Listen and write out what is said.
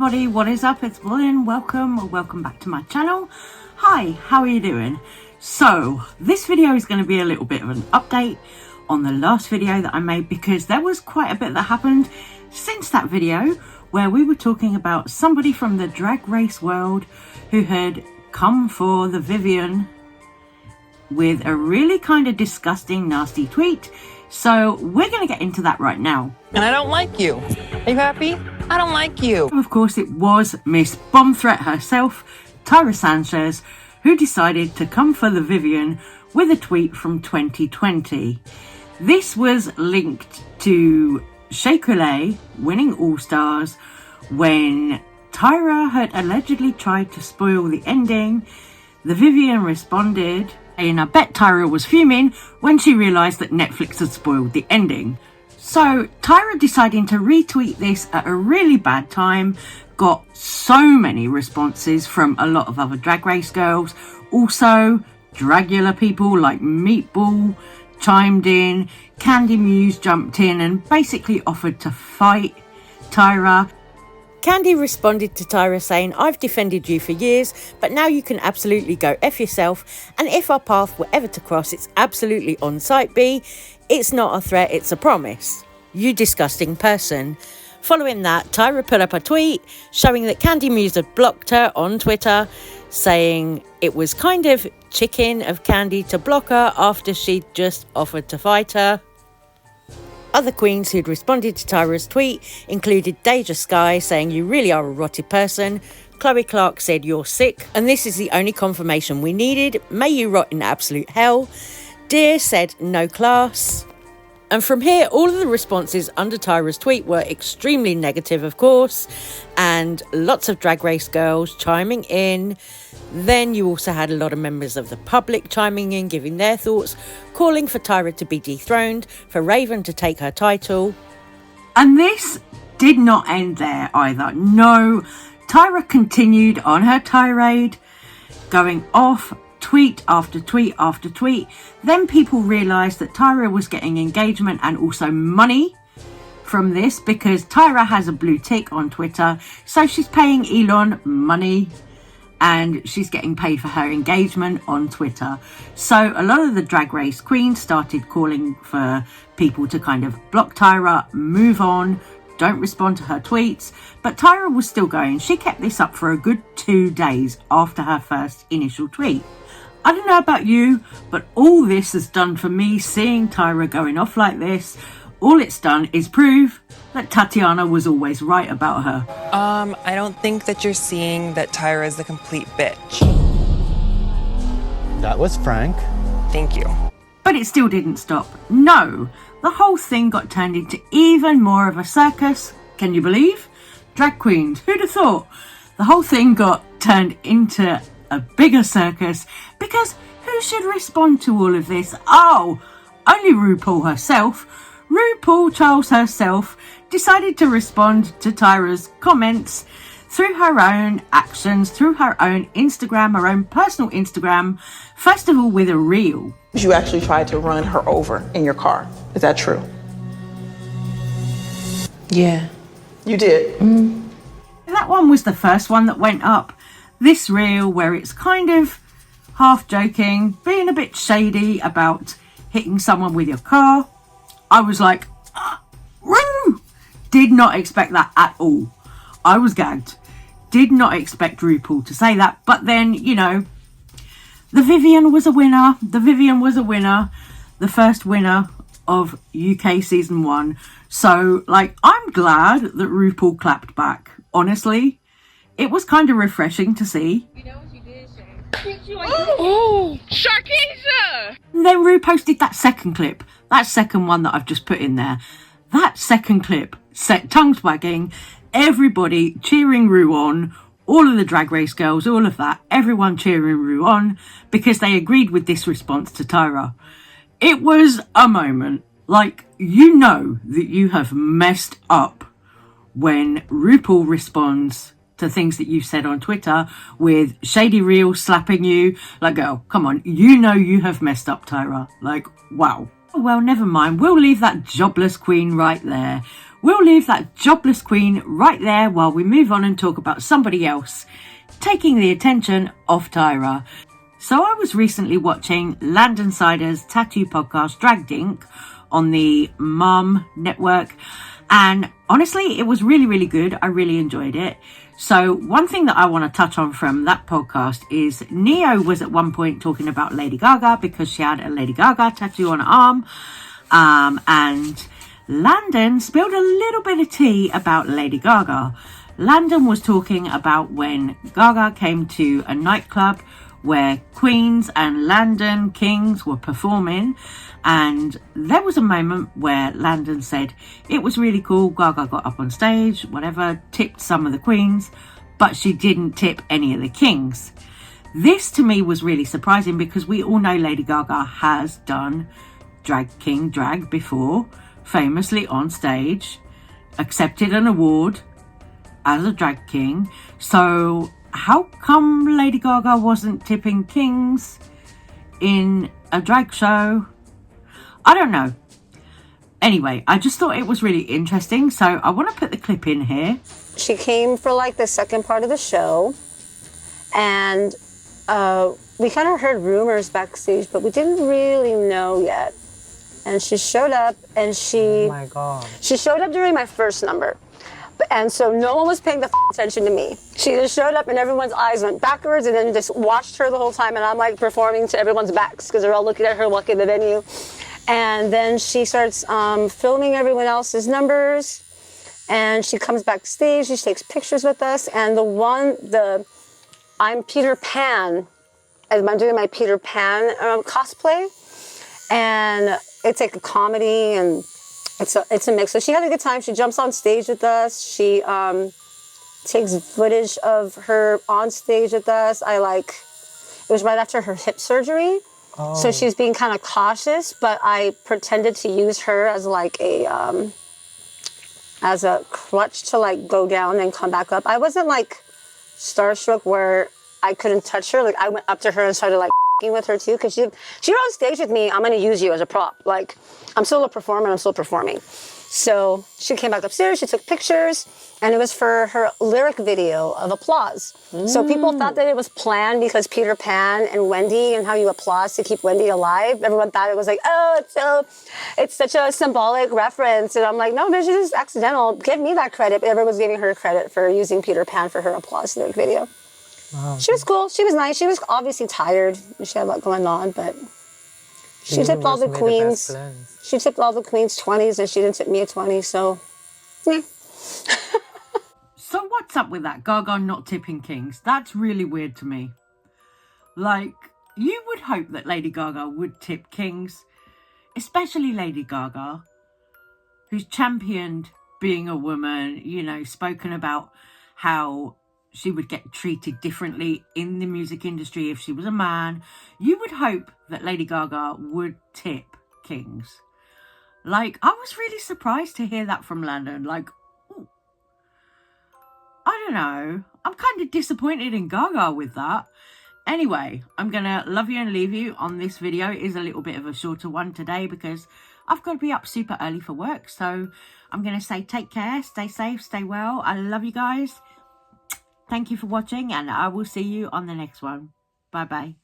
everybody, what is up? It's Lynn. Welcome back to my channel. Hi, how are you doing? So this video is going to be a little bit of an update on the last video that I made, because there was quite a bit that happened since that video where we were talking about somebody from the drag race world who had come for the Vivian with a really kind of disgusting, nasty tweet. So we're going to get into that right now. And I don't like you. Are you happy? I don't like you. Of course, it was Miss Bomb Threat herself, Tyra Sanchez, who decided to come for the Vivian with a tweet from 2020. This was linked to Shea Coulee winning All Stars when Tyra had allegedly tried to spoil the ending. The Vivian responded, and I bet Tyra was fuming when she realised that Netflix had spoiled the ending. So Tyra deciding to retweet this at a really bad time got so many responses from a lot of other Drag Race girls. Also, Dragula people like Meatball chimed in, Candy Muse jumped in and basically offered to fight Tyra. Candy responded to Tyra saying, "I've defended you for years, but now you can absolutely go F yourself, and if our path were ever to cross, it's absolutely on site B. It's not a threat, it's a promise. You disgusting person." Following that, Tyra put up a tweet showing that Candy Muse had blocked her on Twitter, saying it was kind of chicken of Candy to block her after she'd just offered to fight her. Other queens who'd responded to Tyra's tweet included Deja Sky saying, "You really are a rotted person." Chloe Clark said, "You're sick, and this is the only confirmation we needed. May you rot in absolute hell." Dear said, "No class." And from here, all of the responses under Tyra's tweet were extremely negative, of course, and lots of Drag Race girls chiming in. Then you also had a lot of members of the public chiming in, giving their thoughts, calling for Tyra to be dethroned, for Raven to take her title. And this did not end there either. No, Tyra continued on her tirade, going off, tweet after tweet after tweet. Then people realised that Tyra was getting engagement and also money from this, because Tyra has a blue tick on Twitter, so she's paying Elon money and she's getting paid for her engagement on Twitter. So a lot of the Drag Race queens started calling for people to kind of block Tyra, move on, don't respond to her tweets. But Tyra was still going. She kept this up for a good 2 days after her first initial tweet. I don't know about you, but all this has done for me, seeing Tyra going off like this. All it's done is prove that Tatiana was always right about her. I don't think that you're seeing that Tyra is the complete bitch. That was frank. Thank you. But it still didn't stop. No, the whole thing got turned into even more of a circus. Can you believe? Drag queens, who'd have thought? The whole thing got turned into a bigger circus, because who should respond to all of this? Oh, only RuPaul herself. RuPaul Charles herself decided to respond to Tyra's comments through her own actions, through her own Instagram, her own personal Instagram, first of all with a reel. You actually tried to run her over in your car. Is that true? Yeah. You did? Mm. That one was the first one that went up. This reel where it's kind of half joking, being a bit shady about hitting someone with your car. I was like, Rue! Did not expect that at all. I was gagged. Did not expect RuPaul to say that. But then, you know, the Vivian was a winner. The Vivian was a winner. The first winner of UK season 1. So, like, I'm glad that RuPaul clapped back. Honestly, it was kind of refreshing to see. You know what you did, Shay? Oh, Sharkeisha! And then Ru posted that second clip. That second one that I've just put in there. That second clip set tongues wagging, everybody cheering Ru on, all of the Drag Race girls, all of that, everyone cheering Ru on because they agreed with this response to Tyra. It was a moment. Like, you know that you have messed up when RuPaul responds to things that you've said on Twitter with shady reels slapping you. Like, girl, come on, you know you have messed up, Tyra. Like, wow. Well, never mind. We'll leave that jobless queen right there. We'll leave that jobless queen right there while we move on and talk about somebody else, taking the attention of Tyra. So I was recently watching Landon Cider's tattoo podcast, Drag Dink, on the Mum Network. And honestly, it was really, really good. I really enjoyed it. So one thing that I want to touch on from that podcast is Neo was at one point talking about Lady Gaga because she had a Lady Gaga tattoo on her arm. And Landon spilled a little bit of tea about Lady Gaga. Landon was talking about when Gaga came to a nightclub where queens and Landon kings were performing, and there was a moment where Landon said it was really cool. Gaga got up on stage, whatever, tipped some of the queens, but she didn't tip any of the kings. This to me was really surprising because we all know Lady Gaga has done Drag King drag before, famously on stage, accepted an award as a drag king. So how come Lady Gaga wasn't tipping kings in a drag show? I don't know. Anyway, I just thought it was really interesting, so I want to put the clip in here. She came for like the second part of the show, and we kind of heard rumors backstage, but we didn't really know yet. And she showed up, and Oh my God. she showed up during my first number. And so no one was paying the attention to me. She just showed up and everyone's eyes went backwards and then just watched her the whole time. And I'm like performing to everyone's backs because they're all looking at her walking the venue. And then she starts filming everyone else's numbers. And she comes backstage, she takes pictures with us. And I'm Peter Pan, as I'm doing my Peter Pan cosplay. And it's like a comedy and it's a mix. So she had a good time. She jumps on stage with us. She takes footage of her on stage with us. It was right after her hip surgery. Oh. So she's being kind of cautious, but I pretended to use her as like as a crutch to like go down and come back up. I wasn't like starstruck where I couldn't touch her. Like I went up to her and started like with her too, because you're on stage with me, I'm going to use you as a prop. Like, I'm still a performer, I'm still performing. So she came back upstairs, she took pictures, and it was for her lyric video of applause. So people thought that it was planned because Peter Pan and Wendy and how you applause to keep Wendy alive. Everyone thought it was like, oh, it's such a symbolic reference. And I'm like, no, bitch, it's just accidental. Give me that credit. But everyone's giving her credit for using Peter Pan for her applause lyric video. Wow. She was cool. She was nice. She was obviously tired. She had a lot going on, but she tipped all the queens. She tipped all the queens 20s, and she didn't tip me a 20. So, yeah. So what's up with that Gaga not tipping kings? That's really weird to me. Like, you would hope that Lady Gaga would tip kings, especially Lady Gaga, who's championed being a woman. You know, spoken about how she would get treated differently in the music industry if she was a man. You would hope that Lady Gaga would tip kings. Like, I was really surprised to hear that from Landon. Like, ooh, I don't know. I'm kind of disappointed in Gaga with that. Anyway, I'm going to love you and leave you on this video. It is a little bit of a shorter one today because I've got to be up super early for work. So I'm going to say take care, stay safe, stay well. I love you guys. Thank you for watching, and I will see you on the next one. Bye-bye.